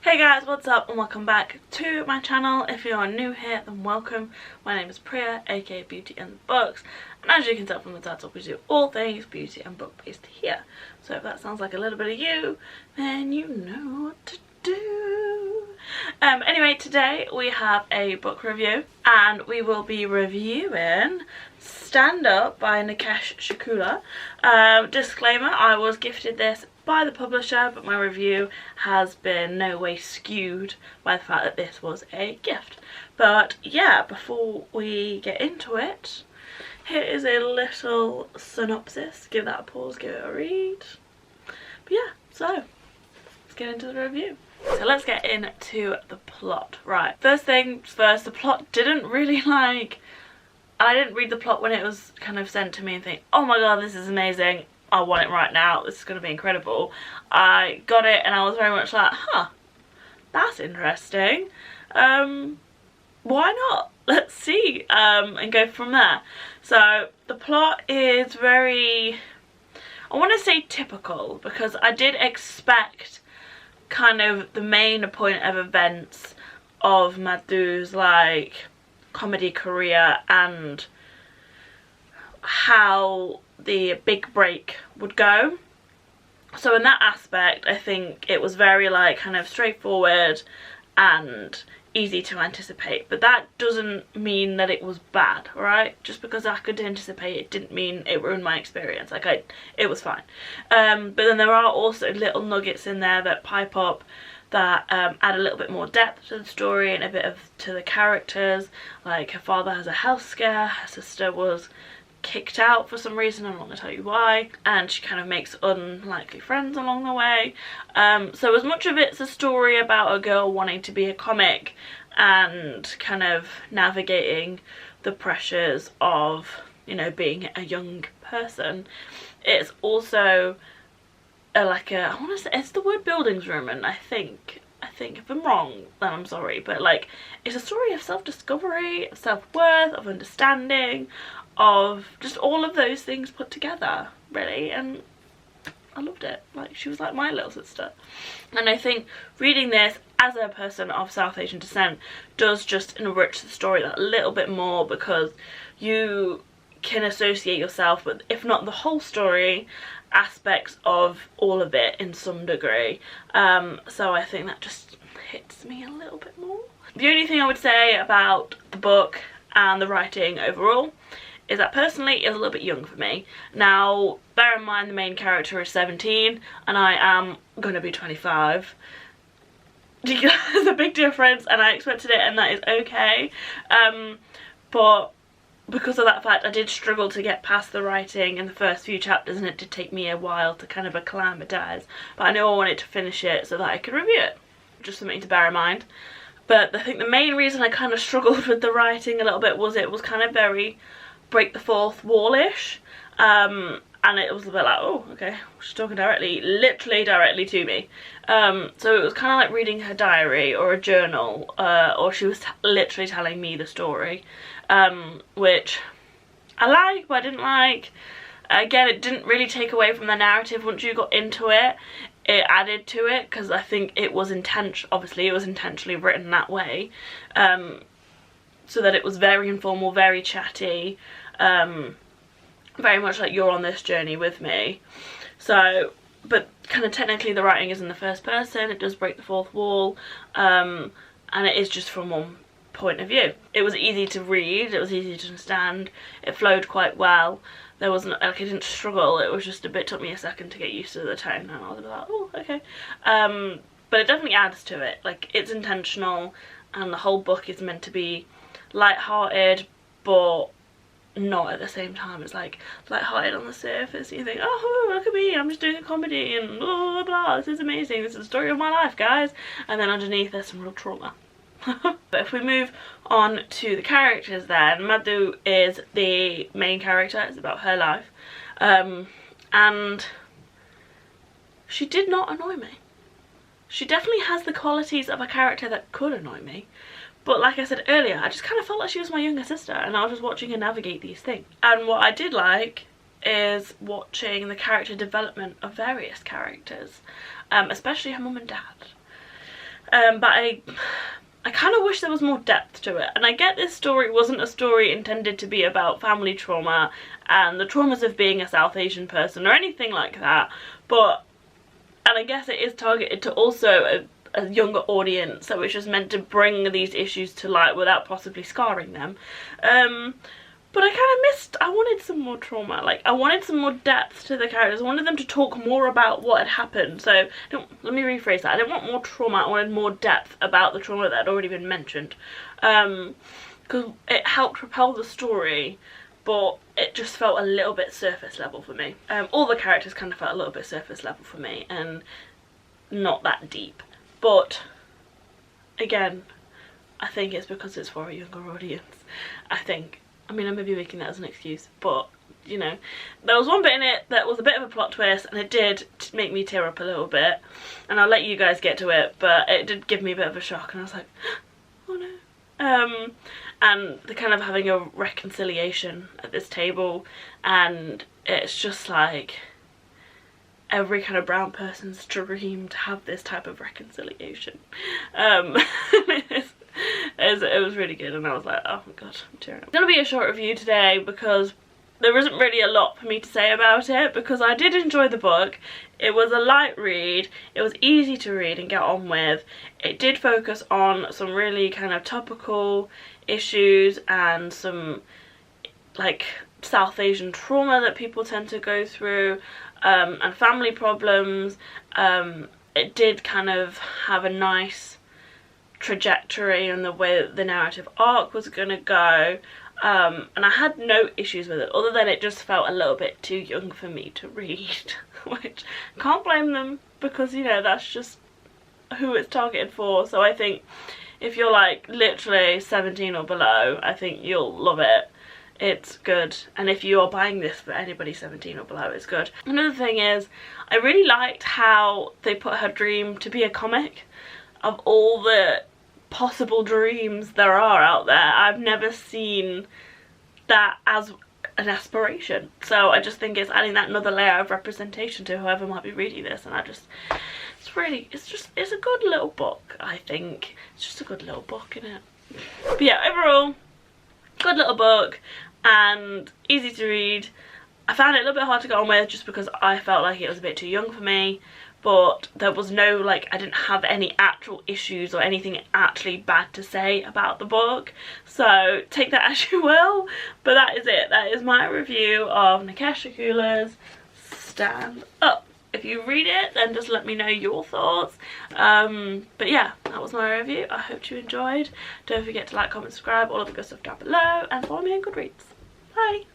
Hey guys, what's up and welcome back to my channel. If you are new here, then welcome. My name is Priya, aka Beauty and Books, and as you can tell from the title, we do all things beauty and book based here. So if that sounds like a little bit of you, then you know what to do. Anyway, today we have a book review and we will be reviewing Stand Up by Nikesh Shukla. Disclaimer, I was gifted this by the publisher, but my review has been no way skewed by the fact that this was a gift. But yeah, before we get into it, here is a little synopsis. Give that a pause, give it a read. But yeah, so let's get into the review. So let's get into the plot. Right, first things first, the plot didn't really I didn't read the plot when it was kind of sent to me and think, oh my god, this is amazing, I want it right now, this is going to be incredible. I got it and I was very much like, huh, that's interesting. Why not? Let's see, and go from there. So the plot is very, I want to say typical, because I did expect kind of the main point of events of Madhu's like comedy career and how the big break would go. So in that aspect, I think it was very like kind of straightforward and easy to anticipate, but that doesn't mean that it was bad, right? Just because I could anticipate it didn't mean it ruined my experience. Like it was fine. But then there are also little nuggets in there that pipe up that add a little bit more depth to the story and a bit of to the characters. Like her father has a health scare, her sister was kicked out for some reason, I'm not going to tell you why, and she kind of makes unlikely friends along the way. So as much of it's a story about a girl wanting to be a comic and kind of navigating the pressures of, you know, being a young person, it's also I want to say, it's the word bildungsroman, I think if I'm wrong then I'm sorry, but like it's a story of self-discovery, of self-worth, of understanding, of just all of those things put together, really. And I loved it. Like, she was like my little sister. And I think reading this as a person of South Asian descent does just enrich the story that little bit more, because you can associate yourself with, if not the whole story, aspects of all of it in some degree. So I think that just hits me a little bit more. The only thing I would say about the book and the writing overall is that personally it was a little bit young for me. Now, bear in mind the main character is 17 and I am going to be 25. There's a big difference and I expected it, and that is okay. But because of that fact, I did struggle to get past the writing in the first few chapters, and it did take me a while to kind of acclimatise. But I know I wanted to finish it so that I could review it. Just something to bear in mind. But I think the main reason I kind of struggled with the writing a little bit was it was kind of very break the fourth wall-ish. And it was a bit like, oh, okay, she's talking directly, literally directly to me. So it was kind of like reading her diary or a journal, or she was literally telling me the story, which I like, but I didn't like. Again, it didn't really take away from the narrative once you got into it. It added to it, because I think it was obviously it was intentionally written that way, so that it was very informal, very chatty, very much like you're on this journey with me. So, but kind of technically the writing is in the first person, it does break the fourth wall, and it is just from one point of view. It was easy to read, it was easy to understand, it flowed quite well. There wasn't, like, I didn't struggle, it was just a bit, took me a second to get used to the tone, and I was like, oh, okay. But it definitely adds to it, like, it's intentional, and the whole book is meant to be light-hearted, but not at the same time. It's like light-hearted on the surface, you think, oh look at me, I'm just doing a comedy and blah blah blah, this is amazing, this is the story of my life, guys, and then underneath there's some real trauma. But if we move on to the characters, then Madhu is the main character. It's about her life, and she did not annoy me. She definitely has the qualities of a character that could annoy me. But like I said earlier, I just kind of felt like she was my younger sister and I was just watching her navigate these things. And what I did like is watching the character development of various characters, especially her mum and dad. But I kind of wish there was more depth to it. And I get this story wasn't a story intended to be about family trauma and the traumas of being a South Asian person or anything like that, but, and I guess it is targeted to also a younger audience, so it's just meant to bring these issues to light without possibly scarring them. But I kind of missed, I wanted some more trauma, like I wanted some more depth to the characters. I wanted them to talk more about what had happened. So let me rephrase that. I didn't want more trauma, I wanted more depth about the trauma that had already been mentioned, because it helped propel the story, but it just felt a little bit surface level for me. All the characters kind of felt a little bit surface level for me and not that deep. But again, I think it's because it's for a younger audience. I mean, I may be making that as an excuse, but, you know, there was one bit in it that was a bit of a plot twist, and it did make me tear up a little bit, and I'll let you guys get to it, but it did give me a bit of a shock, and I was like, oh no. And they're kind of having a reconciliation at this table, and it's just like every kind of brown person's dream to have this type of reconciliation. It was really good, and I was like, oh my god, I'm tearing up. It's gonna be a short review today because there isn't really a lot for me to say about it, because I did enjoy the book. It was a light read, it was easy to read and get on with. It did focus on some really kind of topical issues and some like South Asian trauma that people tend to go through, and family problems. It did kind of have a nice trajectory and the way that the narrative arc was gonna go, and I had no issues with it, other than it just felt a little bit too young for me to read, which can't blame them, because, you know, that's just who it's targeted for. So I think if you're like literally 17 or below, I think you'll love it. It's good, and if you are buying this for anybody 17 or below, it's good. Another thing is, I really liked how they put her dream to be a comic. Of all the possible dreams there are out there, I've never seen that as an aspiration. So I just think it's adding that another layer of representation to whoever might be reading this, and it's a good little book, I think. It's just a good little book, isn't it? But yeah, overall, good little book and easy to read. I found it a little bit hard to get on with just because I felt like it was a bit too young for me, but there was no, like, I didn't have any actual issues or anything actually bad to say about the book, so take that as you will. But that is it. That is my review of Nikesh Shukula's Stand Up. If you read it, then just let me know your thoughts. But yeah, that was my review. I hope you enjoyed. Don't forget to like, comment, subscribe, all of the good stuff down below, and follow me on Goodreads. Bye!